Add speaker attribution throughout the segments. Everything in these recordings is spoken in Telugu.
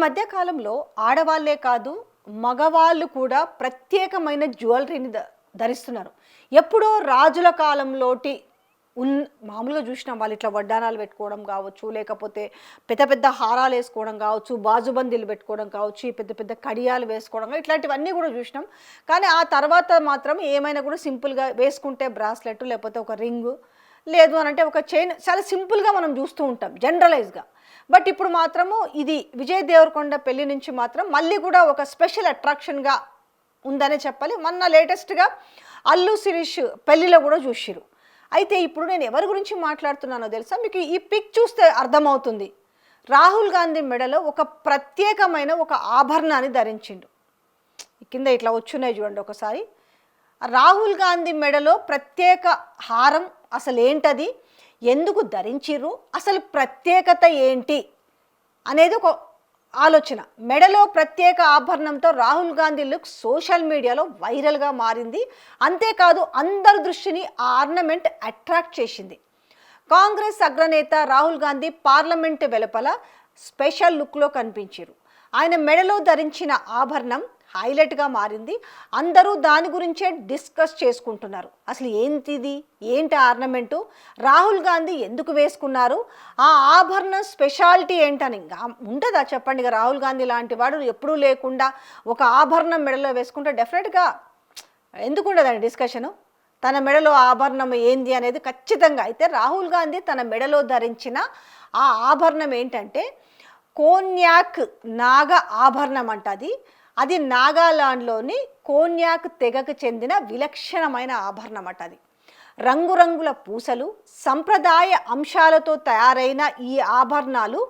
Speaker 1: మధ్య కాలంలో ఆడవాళ్లే కాదు మగవాళ్ళు కూడా ప్రత్యేకమైన జ్యువెలరీని ధరిస్తున్నారు. ఎప్పుడో రాజుల కాలంలోటి మామూలుగా చూసినాం. వాళ్ళు ఇట్లా వడ్డానాలు పెట్టుకోవడం కావచ్చు, లేకపోతే పెద్ద పెద్ద హారాలు వేసుకోవడం కావచ్చు, బాజుబందీలు పెట్టుకోవడం కావచ్చు, పెద్ద పెద్ద కడియాలు వేసుకోవడం, ఇట్లాంటివన్నీ కూడా చూసినాం. కానీ ఆ తర్వాత మాత్రం ఏమైనా కూడా సింపుల్గా వేసుకుంటే బ్రాస్లెట్, లేకపోతే ఒక రింగు, లేదు అని అంటే ఒక చైన్, చాలా సింపుల్గా మనం చూస్తూ ఉంటాం జనరలైజ్గా. బట్ ఇప్పుడు మాత్రము ఇది విజయ్ దేవరకొండ పెళ్లి నుంచి మాత్రం మళ్ళీ కూడా ఒక స్పెషల్ అట్రాక్షన్గా ఉందనే చెప్పాలి. మొన్న లేటెస్ట్గా అల్లు శిరీష్ పెళ్లిలో కూడా చూసిరు. అయితే ఇప్పుడు నేను ఎవరి గురించి మాట్లాడుతున్నానో తెలుసా మీకు? ఈ పిక్ చూస్తే అర్థమవుతుంది. రాహుల్ గాంధీ మెడలో ఒక ప్రత్యేకమైన ఒక ఆభరణాన్ని ధరించిండు. కింద ఇట్లా వచ్చున్నాయి చూడండి ఒకసారి. రాహుల్ గాంధీ మెడలో ప్రత్యేక హారం అసలు ఏంటది, ఎందుకు ధరించిర్రు, అసలు ప్రత్యేకత ఏంటి అనేది ఒక ఆలోచన. మెడలో ప్రత్యేక ఆభరణంతో రాహుల్ గాంధీ లుక్ సోషల్ మీడియాలో వైరల్గా మారింది. అంతేకాదు అందరి దృష్టిని ఆ ఆర్నమెంట్ అట్రాక్ట్ చేసింది. కాంగ్రెస్ అగ్రనేత రాహుల్ గాంధీ పార్లమెంటు వెలుపల స్పెషల్ లుక్లో కనిపించారు. ఆయన మెడలో ధరించిన ఆభరణం హైలైట్గా మారింది. అందరూ దాని గురించే డిస్కస్ చేసుకుంటున్నారు. అసలు ఏంటి ఆర్నమెంటు, రాహుల్ గాంధీ ఎందుకు వేసుకున్నారు, ఆ ఆభరణం స్పెషాలిటీ ఏంటని ఉంటుందా చెప్పండి. రాహుల్ గాంధీ లాంటి వాడు ఎప్పుడూ లేకుండా ఒక ఆభరణం మెడలో వేసుకుంటే డెఫినెట్గా ఎందుకు ఉండదండి డిస్కషను. తన మెడలో ఆభరణం ఏంది అనేది ఖచ్చితంగా. అయితే రాహుల్ గాంధీ తన మెడలో ధరించిన ఆ ఆభరణం ఏంటంటే కోన్యాక్ నాగ ఆభరణం అంట. అది నాగాలాండ్లోని కోన్యాక్ తెగకు చెందిన విలక్షణమైన ఆభరణం అట. అది రంగురంగుల పూసలు, సంప్రదాయ అంశాలతో తయారైన ఈ ఆభరణాలు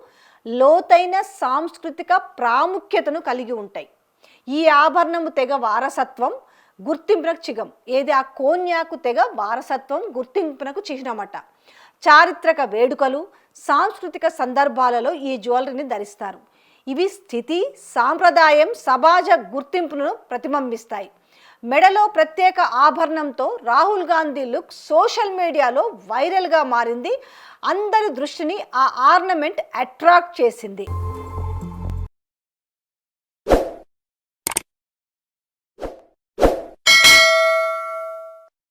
Speaker 1: లోతైన సాంస్కృతిక ప్రాముఖ్యతను కలిగి ఉంటాయి. ఈ ఆభరణము తెగ వారసత్వం గుర్తింపునకు చిహ్నం. ఆ కోన్యాకు తెగ వారసత్వం గుర్తింపునకు చిహ్నమట. చారిత్రక వేడుకలు, సాంస్కృతిక సందర్భాలలో ఈ జ్యువెలరీని ధరిస్తారు. ఇవి స్థితి, సాంప్రదాయం, సమాజ గుర్తింపును ప్రతిబింబిస్తాయి. మెడలో ప్రత్యేక ఆభరణంతో రాహుల్ గాంధీ లుక్ సోషల్ మీడియాలో వైరల్గా మారింది. అందరి దృష్టిని ఆ ఆర్నమెంట్ అట్రాక్ట్ చేసింది.